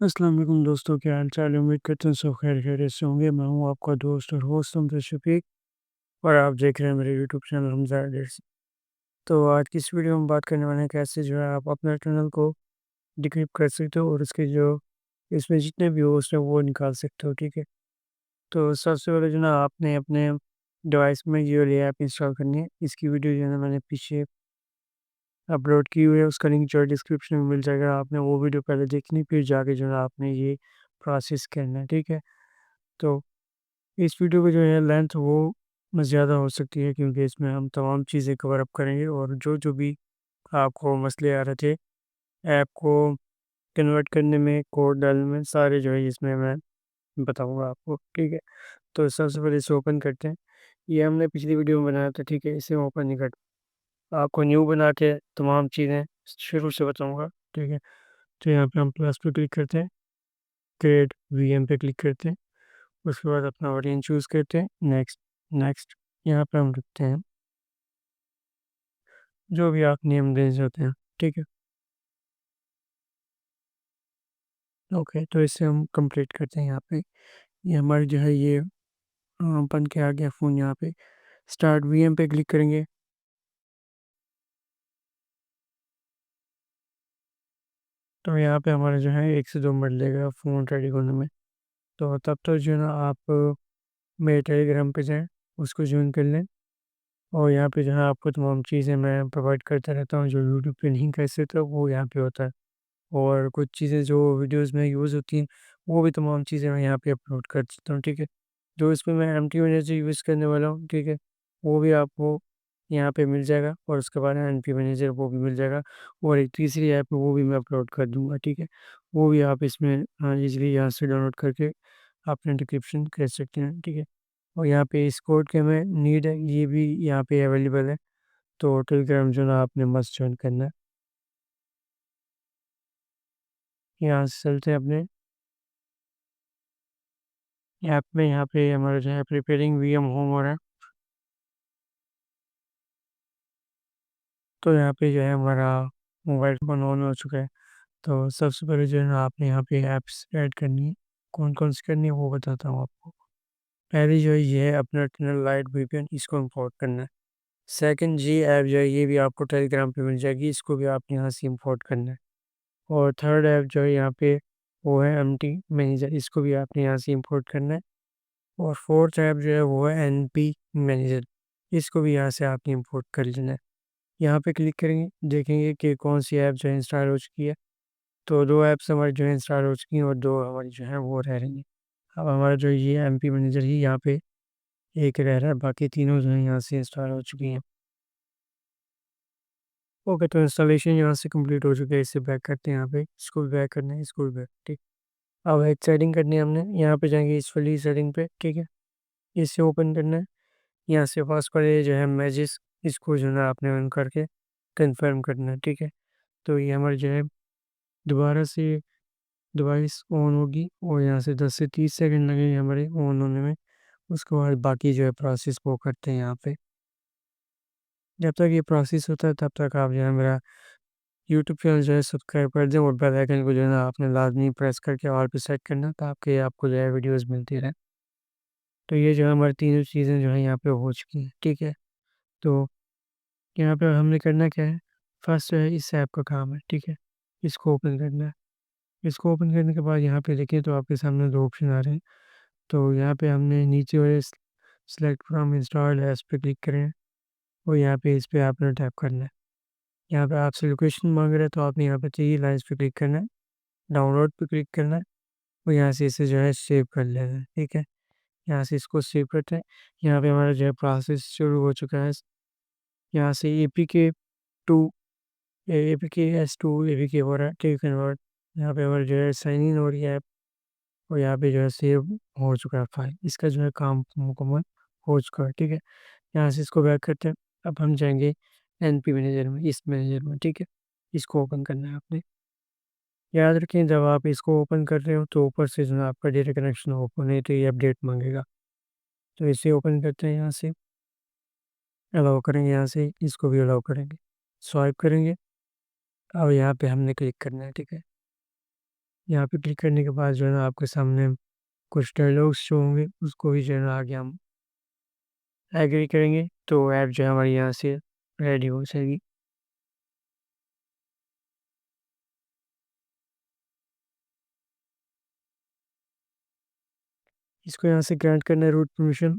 अस्सलाम वालेकुम दोस्तों, क्या हाल चाल है? उम्मीद करता हूँ सब खैर खैरियत से होंगे। मैं हूँ आपका दोस्त और होस्ट हमज़ा शफीक और आप देख रहे हैं मेरे यूट्यूब चैनल हमज़ा एडिट्स। तो आज की इस वीडियो में बात करने वाले हैं कैसे जो है आप अपना टनल को डिक्रिप्ट कर सकते हो और उसके जो इसमें जितने भी होस्ट हैं वो निकाल सकते हो, ठीक है। तो सबसे पहले जो ना आपने अपने डिवाइस में ये वाली ऐप इंस्टॉल करनी है। इसकी वीडियो जो है ना मैंने पीछे अपलोड की हुई है, उसका लिंक जो है डिस्क्रिप्शन में मिल जाएगा। आपने वो वीडियो पहले देखनी, फिर जाके जो है आपने ये प्रोसेस करना है, ठीक है। तो इस वीडियो की जो है लेंथ वो ज़्यादा हो सकती है क्योंकि इसमें हम तमाम चीज़ें कवर अप करेंगे और जो भी आपको मसले आ रहे थे ऐप को कन्वर्ट करने में, कोड डालने में, सारे जो है इसमें मैं बताऊंगा आपको, ठीक है। तो सबसे पहले इसे ओपन करते हैं। ये हमने पिछली वीडियो में बनाया था, ठीक है। इसे ओपन नहीं करते, आपको न्यू बना के तमाम चीज़ें शुरू से बताऊंगा, ठीक है। तो यहाँ पे हम प्लस पे क्लिक करते हैं, क्रिएट वीएम पे क्लिक करते हैं, उसके बाद अपना ऑडियंस चूज़ करते हैं, नेक्स्ट नेक्स्ट। यहाँ पे हम रखते हैं जो भी आप नेम देना चाहते हैं, ठीक है। ओके, तो इसे हम कंप्लीट करते हैं। यहाँ पे ये हमारी जो है ये बन के आ गया फ़ोन। यहाँ पे स्टार्ट वीएम पे क्लिक करेंगे। तो यहाँ पे हमारा जो है 1 से 2 मिनट लगेगा फ़ोन रेडी होने में। तो तब तक जो है ना आप मेरे टेलीग्राम पे जाएँ, उसको जॉइन कर लें और यहाँ पे जो है आपको तमाम चीज़ें मैं प्रोवाइड करता रहता हूँ, जो यूट्यूब पे नहीं कर सकता वो यहाँ पे होता है। और कुछ चीज़ें जो वीडियोज़ में यूज़ होती हैं, वो भी तमाम चीज़ें मैं यहाँ पे अपलोड कर देता हूँ, ठीक है। जो इसमें मैं एमटी मैनेजर यूज़ करने वाला हूँ, ठीक है, वो भी आपको यहाँ पे मिल जाएगा और उसके बाद एनपी मैनेजर वो भी मिल जाएगा और एक तीसरी ऐप है वो भी मैं अपलोड कर दूँगा, ठीक है। वो भी आप इसमें ईज़िली यहाँ से डाउनलोड करके अपने डिस्क्रिप्शन कर सकते हैं, ठीक है। और यहाँ पे इस कोड की हमें नीड है, ये भी यहाँ पे अवेलेबल है, तो टेलीग्राम जो है ना आपने मस्ट जॉइन करना है। यहाँ से चलते हैं अपने ऐप में। यहाँ पे हमारा जो है प्रिपेयरिंग वीएम होम हो रहा है। तो यहाँ पे जो है हमारा मोबाइल फ़ोन ऑन हो चुका है। तो सबसे पहले जो है ना आपने यहाँ पे ऐप्स ऐड करनी है। कौन-कौन सी करनी है वो बताता हूँ आपको। पहली जो है ये है अपना टनल लाइट वीपीएन, इसको इम्पोर्ट करना है। सेकंड जी ऐप जो है ये भी आपको टेलीग्राम पे मिल जाएगी, इसको भी आपने यहाँ से इम्पोर्ट करना है। और थर्ड ऐप जो है यहाँ पे वो है एमटी मैनेजर, इसको भी आपने यहाँ से इम्पोर्ट करना है। और फोर्थ ऐप जो है वो है एनपी मैनेजर, इसको भी यहाँ से आपने इम्पोर्ट कर लेना है। यहाँ पे क्लिक करेंगे, देखेंगे कि कौन सी ऐप जो है इंस्टॉल हो चुकी है। तो 2 ऐप्स हमारी जो है इंस्टॉल हो चुकी हैं और 2 हमारी जो है वो रह रही हैं। अब हमारा जो ये एमपी मैनेजर ही यहाँ पे एक रह रहा है, बाकी तीनों जो है यहाँ से इंस्टॉल हो चुकी हैं। ओके, तो इंस्टॉलेशन यहाँ से कंप्लीट हो चुका है, इसे बैक करते हैं। यहाँ पे इसको भी बैक करना है, इसको भी बैक, ठीक। अब एक सेटिंग करनी है हमने, यहाँ पे जाएंगे इस वाली सेटिंग पे, ठीक है। इसे ओपन करना है। यहाँ से पासवर्ड ये जो है मैजिस, इसको जो है ना आपने ऑन करके कंफर्म करना है, ठीक है। तो ये हमारी जो है दोबारा से डिवाइस ऑन होगी और यहाँ से 10 से 30 सेकंड लगेंगे हमारे ऑन होने में। उसके बाद बाकी जो है प्रोसेस वो करते हैं यहाँ पे। जब तक ये प्रोसेस होता है तब तक आप जो है मेरा यूट्यूब चैनल जो है सब्सक्राइब कर दें और बेल आइकन को जो है ना आपने लाजमी प्रेस करके ऑल पे सेट करना, ताकि आपको जो है वीडियोज़ मिलती रहें। तो ये जो है हमारी तीनों चीज़ें जो है यहाँ पे हो चुकी हैं, ठीक है। तो यहाँ पे हमने करना क्या है, फर्स्ट जो है इस ऐप का काम है, ठीक है। इसको ओपन करना है। इसको ओपन करने के बाद यहाँ पे देखिए तो आपके सामने 2 ऑप्शन आ रहे हैं। तो यहाँ पे हमने नीचे वाले सेलेक्ट फ्रॉम इंस्टॉल्ड ऐप्स पे क्लिक करें और यहाँ पे इस पे आपने टैप करना है। यहाँ पे आपसे लोकेशन मांग रहा है तो आपने यहाँ पे 3 लाइन्स पे क्लिक करना है, डाउनलोड पे क्लिक करना है और यहाँ से इसे जो है सेव कर लेना है, ठीक है। यहाँ से इसको सेव करते हैं। यहाँ पे हमारा जो है प्रोसेस शुरू हो चुका है। यहाँ से APK to APK S to APK हो रहा है, ठीक है। कन्वर्ट यहाँ पे हमारा जो है साइन इन हो रही है ऐप और यहाँ पे जो है सेव हो चुका है फाइल। इसका जो है काम मुकम्मल हो चुका है, ठीक है। यहाँ से इसको बैक करते हैं। अब हम जाएँगे एनपी मैनेजर में, इस मैनेजर में, ठीक है। इसको ओपन करना है आपने। याद रखें जब आप इसको ओपन कर रहे हो तो ऊपर से जो है आपका डेटा कनेक्शन ओपन है तो ये अपडेट माँगेगा। तो इसे ओपन करते हैं यहाँ से, अलाउ करेंगे यहाँ से, इसको भी अलाउ करेंगे। स्वाइप करेंगे और यहाँ पे हमने क्लिक करना है, ठीक है। यहाँ पे क्लिक करने के बाद जो है ना आपके सामने कुछ डायलॉग्स शो होंगे, उसको भी जो है ना आगे हम एग्री करेंगे, तो ऐप जो है हमारी यहाँ से रेडी हो जाएगी। इसको यहाँ से ग्रांट करना है रूट परमिशन,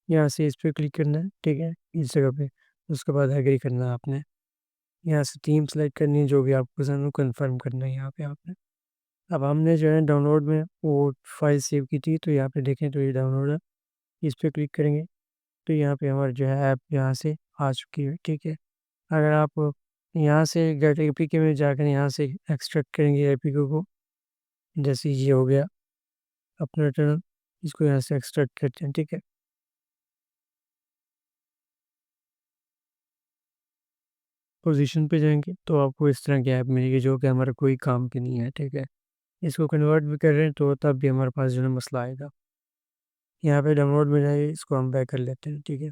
यहाँ से इस पे क्लिक करना है, ठीक है, इस जगह पे। उसके बाद एग्री करना है आपने, यहाँ से थीम सेलेक्ट करनी है, जो भी आपको पसंद हो कन्फर्म करना है यहाँ पे आपने। अब हमने जो है डाउनलोड में वो फाइल सेव की थी, तो यहाँ पे देखें तो ये डाउनलोड है, इस पे क्लिक करेंगे तो यहाँ पे हमारी जो है ऐप यहाँ से आ चुकी है, ठीक है। अगर आप यहाँ से गेट एपीके में जाकर यहाँ से एक्सट्रैक्ट करेंगे एपीके को, जैसे ये हो गया अपना टर्न, इसको यहाँ से एक्सट्रैक्ट करते हैं, ठीक है। पोजीशन पे जाएंगे तो आपको इस तरह की ऐप मिलेगी जो कि हमारा कोई काम की नहीं है, ठीक है। इसको कन्वर्ट भी कर रहे हैं तो तब भी हमारे पास जो है मसला आएगा। यहाँ पे डाउनलोड में जाइए, इसको हम बैक कर लेते हैं, ठीक है।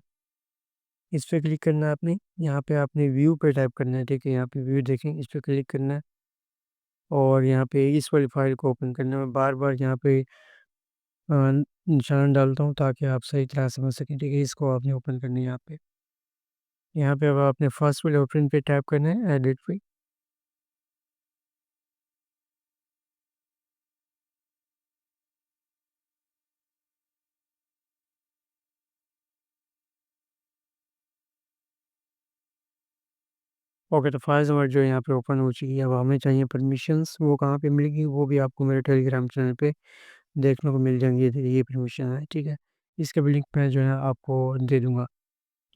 इस पे क्लिक करना है आपने, यहाँ पे आपने व्यू पे टाइप करना है, ठीक है। यहाँ पे व्यू देखें, इस पे क्लिक करना है और यहाँ पे इस वाली फाइल को ओपन करना है। बार बार यहाँ पे निशान डालता हूँ ताकि आप सही तरह समझ सकें, ठीक है। इसको आपने ओपन करनी है यहाँ पे अब आपने फर्स्ट वाले ऑप्शन पे टैप करना है, एडिट पे। ओके, तो फाइल्स हमारी जो है यहाँ पे ओपन हो चुकी है। अब हमें चाहिए परमिशंस, वो कहाँ पे मिलेगी, वो भी आपको मेरे टेलीग्राम चैनल पे देखने को मिल जाएंगी। ये परमिशन है, ठीक है। इसका भी लिंक मैं जो है आपको दे दूंगा।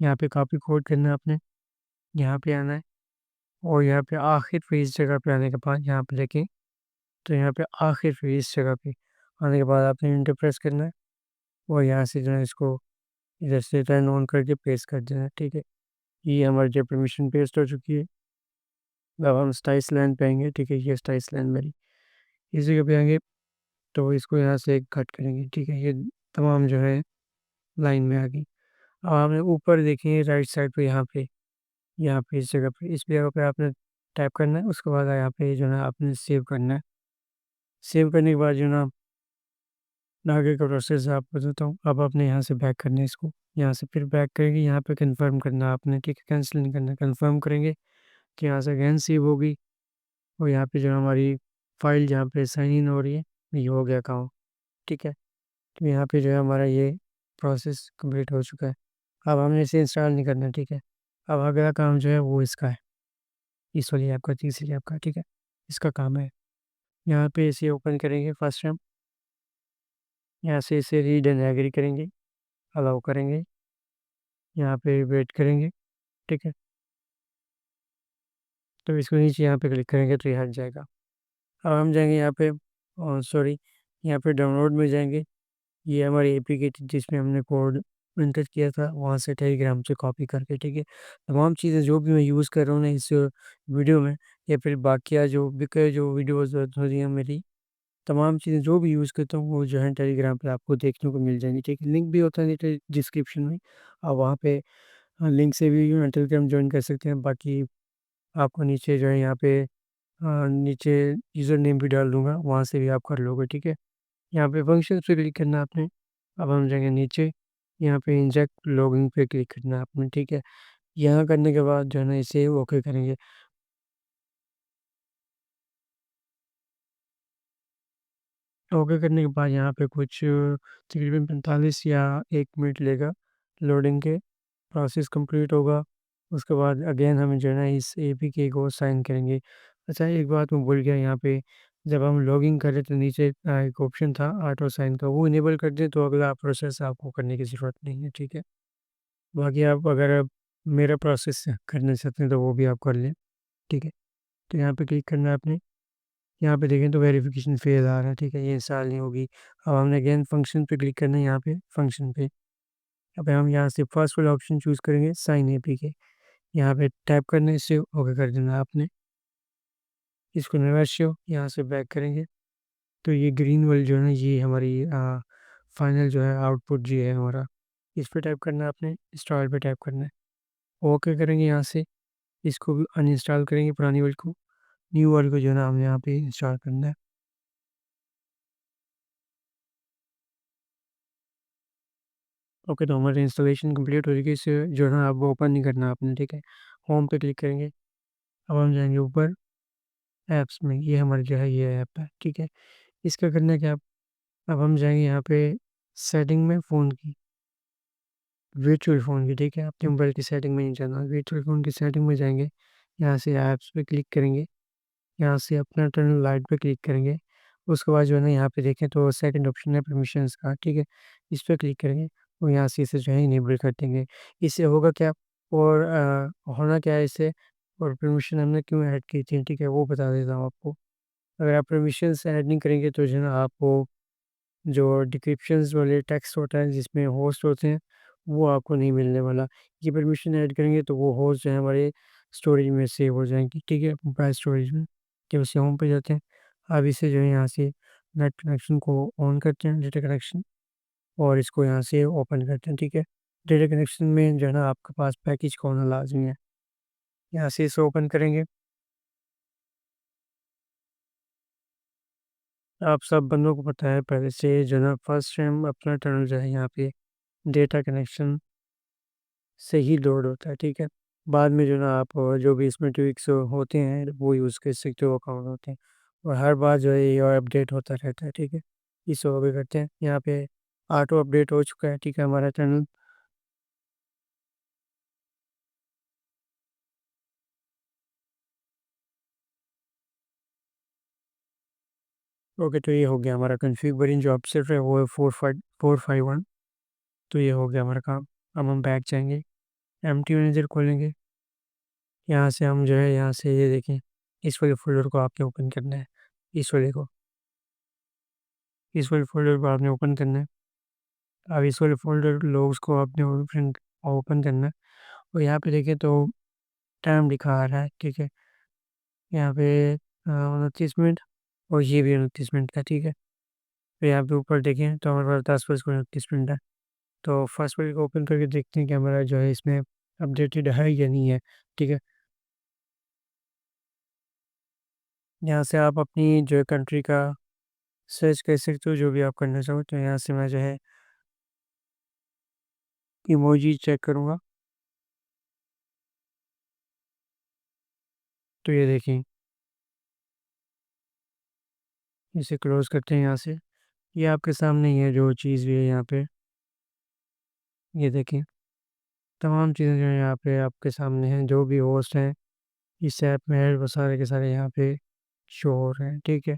यहाँ पे कॉपी कोड करना है आपने, यहाँ पे आना है और यहाँ पे आखिर पे इस जगह पे आने के बाद यहाँ पे देखें तो यहाँ पे आखिर पे इस जगह पे आने के बाद आपने इंटर प्रेस करना है और यहाँ से जो है इसको इधर से टर्न ऑन करके पेस्ट कर देना है, ठीक है। ये हमारी जो परमिशन पेस्ट हो चुकी है। अब हम स्टाइल्स लाइन पे आएंगे, ठीक है। ये स्टाइल्स लाइन मेरी इस जगह पे आएंगे तो इसको यहाँ से कट करेंगे, ठीक है। ये तमाम जो है लाइन में आ गई। अब हमने ऊपर देखिए राइट साइड पे यहाँ पे इस जगह पे आपने टाइप करना है। उसके बाद यहाँ पे जो है ना आपने सेव करना है। सेव करने के बाद जो है ना आगे का प्रोसेस आपको बताता हूँ। अब आपने यहाँ से बैक करना है इसको, यहाँ से फिर बैक करेंगे, यहाँ पे कंफर्म करना है आपने, ठीक है। कैंसिल नहीं करना, कंफर्म करेंगे तो यहाँ से अगेन सेव होगी और यहाँ पे जो हमारी फाइल जहाँ पे साइन इन हो रही है, ये हो गया काम, ठीक है। तो यहाँ पे जो है हमारा ये प्रोसेस कंप्लीट हो चुका है। अब हमने इसे इंस्टॉल नहीं करना, ठीक है। अब अगला काम जो है वो इसका है, इस वाली ऐप का, तीसरी ऐप का, ठीक है। इसका काम है, यहाँ पे इसे ओपन करेंगे फर्स्ट टाइम, यहाँ से इसे रीड एंड एग्री करेंगे, अलाउ करेंगे, यहाँ पे वेट करेंगे, ठीक है। तो इसको नीचे यहाँ पे क्लिक करेंगे तो ये हट जाएगा। अब हम जाएंगे यहाँ पे, सॉरी, यहाँ पे डाउनलोड में जाएंगे। ये हमारी एपीके थी जिसमें हमने कोड एंटर किया था, वहाँ से टेलीग्राम से कॉपी करके, ठीक है। तमाम चीज़ें जो भी मैं यूज़ कर रहा हूँ ना इस वीडियो में, या फिर बाकी जो वीडियोज़ हो रही हैं मेरी, तमाम चीज़ें जो भी यूज़ करता हूँ वो जो है टेलीग्राम पे आपको देखने को मिल जाएंगी, ठीक है। लिंक भी होता है नीचे डिस्क्रिप्शन में, आप वहाँ पे लिंक से भी टेलीग्राम ज्वाइन कर सकते हैं। बाकी आपको नीचे जो है यहाँ पे नीचे यूज़र नेम भी डाल दूंगा, वहाँ से भी आप कर लोगे, ठीक है। यहाँ पे फंक्शन पे क्लिक करना है आपने। अब हम जाएंगे नीचे, यहाँ पे इंजेक्ट लॉगिन पे क्लिक करना है आपने, ठीक है। यहाँ करने के बाद जो है ना इसे ओके करेंगे। ओके करने के बाद यहाँ पे कुछ तकरीबन 45 या 1 मिनट लेगा लोडिंग के, प्रोसेस कंप्लीट होगा। उसके बाद अगेन हम जो है ना इस एपीके को साइन करेंगे। अच्छा, एक बात मैं भूल गया, यहाँ पे जब हम लॉगिन करें तो नीचे एक ऑप्शन था ऑटो साइन का, वो इनेबल कर दें तो अगला प्रोसेस आपको करने की ज़रूरत नहीं है, ठीक है। बाकी आप अगर आप मेरा प्रोसेस करना चाहते हैं तो वो भी आप कर लें, ठीक है। तो यहाँ पे क्लिक करना है आपने, यहाँ पे देखें तो वेरिफिकेशन फेल आ रहा है, ठीक है, ये इंस्टॉल नहीं होगी। अब हमने अगेन फंक्शन पे क्लिक करना है, यहाँ पे फंक्शन पे। अब हम यहाँ से फर्स्ट वाला ऑप्शन चूज़ करेंगे, साइन एपीके, यहाँ पे टैप करने से ओके कर देना है आपने। इसको रिवर्स शो यहाँ से बैक करेंगे तो ये ग्रीन वाली जो है ना ये हमारी फाइनल जो है आउटपुट जी है हमारा। इस पे टाइप करना है आपने, इंस्टॉल पे टाइप करना है, ओके करेंगे यहाँ से। इसको भी अनइंस्टॉल करेंगे पुरानी वाली को, न्यू वाली को जो है ना हमें यहाँ पे इंस्टॉल करना है। ओके, तो हमारी इंस्टॉलेशन कंप्लीट हो चुकी है। इसे जो है ना अब ओपन नहीं करना आपने, ठीक है। होम पे क्लिक करेंगे। अब हम जाएँगे ऊपर ऐप्स में, ये हमारी जो है ये ऐप है, ठीक है। इसका करना क्या, अब हम जाएँगे यहाँ पे सेटिंग में फ़ोन की, वर्चुअल फ़ोन की, ठीक है। अपने मोबाइल की सेटिंग में नहीं जाना, वर्चुअल फ़ोन की सेटिंग में जाएँगे। यहाँ से ऐप्स पे क्लिक करेंगे, यहाँ से अपना टर्न लाइट पे क्लिक करेंगे। उसके बाद जो है ना यहाँ पे देखें तो सेकंड ऑप्शन है परमिशंस का, ठीक है। इस पे क्लिक करेंगे और यहाँ से इसे जो है इनेबल कर देंगे। इससे होगा क्या, और होना क्या है इससे, और परमिशन हमने क्यों ऐड की थी, ठीक है, वो बता देता हूँ आपको। अगर आप परमिशंस ऐड नहीं करेंगे तो जो है ना आपको जो डिक्रिप्शंस वाले टेक्स्ट होता है जिसमें होस्ट होते हैं, वो आपको नहीं मिलने वाला। ये परमिशन ऐड करेंगे तो वो होस्ट जो है हमारे स्टोरेज में सेव हो जाएँगी, ठीक है, मोबाइल स्टोरेज में। जब इसे होम पे जाते हैं, अब इसे जो है यहाँ से नेट कनेक्शन को ऑन करते हैं, डेटा कनेक्शन, और इसको यहाँ से ओपन करते हैं, ठीक है। डेटा कनेक्शन में जो है ना आपके पास पैकेज का होना लाज़मी है। यहाँ से इसे ओपन करेंगे। आप सब बंदों को पता है पहले से जो है ना फर्स्ट टाइम अपना टर्न जो है यहाँ पे डेटा कनेक्शन से ही लोड होता है, ठीक है। बाद में जो ना आप जो भी इसमें ट्विक्स होते हैं वो यूज़ कर सकते हो, अकाउंट होते हैं, और हर बार जो है ये अपडेट होता रहता है, ठीक है। इसे ओके करते हैं, यहाँ पे ऑटो अपडेट हो चुका है, ठीक है, हमारा चैनल। ओके, तो ये हो गया हमारा कॉन्फ़िग वेरिएंट जो अब सिर्फ है वो है 451। तो ये हो गया हमारा काम। अब हम बैक जाएंगे, एम्प्टी मैनेजर खोलेंगे। यहाँ से हम जो है यहाँ से ये देखें, इस वाले फ़ोल्डर को आपने ओपन करना है, इस वाले को, इस वाले फ़ोल्डर को आपने ओपन करना है। अब इस वाले फ़ोल्डर लोग्स को आपने ओपन ओपन करना है, और यहाँ पे देखें तो टाइम लिखा आ रहा है, ठीक है। यहाँ पे 29 मिनट, और ये भी 29 मिनट का, ठीक है। तो यहाँ पे ऊपर देखें तो हमारे पास 10 बज के 29 मिनट है। तो फर्स्ट वाले को ओपन करके देखते हैं कि हमारा जो है इसमें अपडेटेड है या नहीं है, ठीक है। यहाँ से आप अपनी जो है कंट्री का सर्च कर सकते हो, जो भी आप करना चाहो। तो यहाँ से मैं जो है इमोजी चेक करूँगा, तो ये देखिए, इसे क्लोज़ करते हैं यहाँ से। ये आपके सामने ही है जो चीज़ भी है यहाँ पे, ये देखिए, तमाम चीज़ें जो है यहाँ पे आपके सामने हैं, जो भी होस्ट हैं इस ऐप में है वो सारे के सारे यहाँ पे शो हो रहे हैं, ठीक है।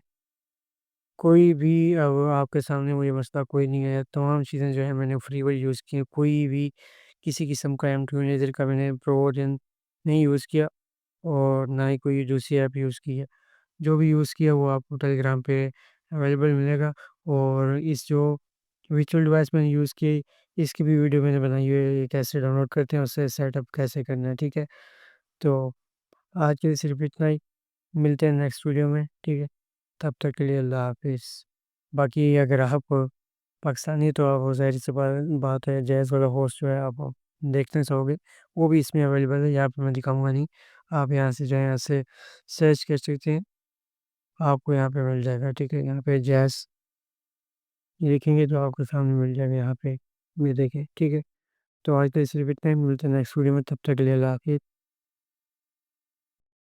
कोई भी अब आपके सामने मुझे मसला कोई नहीं आया, तमाम चीज़ें जो है मैंने फ्री वाली यूज़ की हैं, कोई भी किसी किस्म का एम मैनेजर का मैंने प्रो वर्ज़न नहीं यूज़ किया, और ना ही कोई दूसरी ऐप यूज़ की है। जो भी यूज़ किया वो आपको टेलीग्राम पे अवेलेबल मिलेगा, और इस जो वर्चुअल डिवाइस मैंने यूज़ की, इसकी भी वीडियो मैंने बनाई हुई है, ये कैसे डाउनलोड करते हैं, उससे सेटअप कैसे करना है, ठीक है। तो आज के लिए सिर्फ़ इतना ही, मिलते हैं नेक्स्ट वीडियो में, ठीक है। तब तक के लिए अल्लाह हाफ़िज़। बाकी अगर आप पाकिस्तानी तो आप ज़ाहिर-सी बात है, जैज़ वाला होस्ट जो है आप देखना चाहोगे, वो भी इसमें अवेलेबल है, यहाँ पे मैं दिखाऊँगा नहीं। आप यहाँ से जो है यहाँ से सर्च कर सकते हैं, आपको यहाँ पे मिल जाएगा, ठीक है। यहाँ पे जैज़ लिखेंगे तो आपके सामने मिल जाएगा यहाँ पे, ये देखिए, ठीक है। तो आज के लिए सिर्फ इतना ही, मिलते हैं नेक्स्ट वीडियो में, तब तक के लिए अल्लाह हाफ़िज़।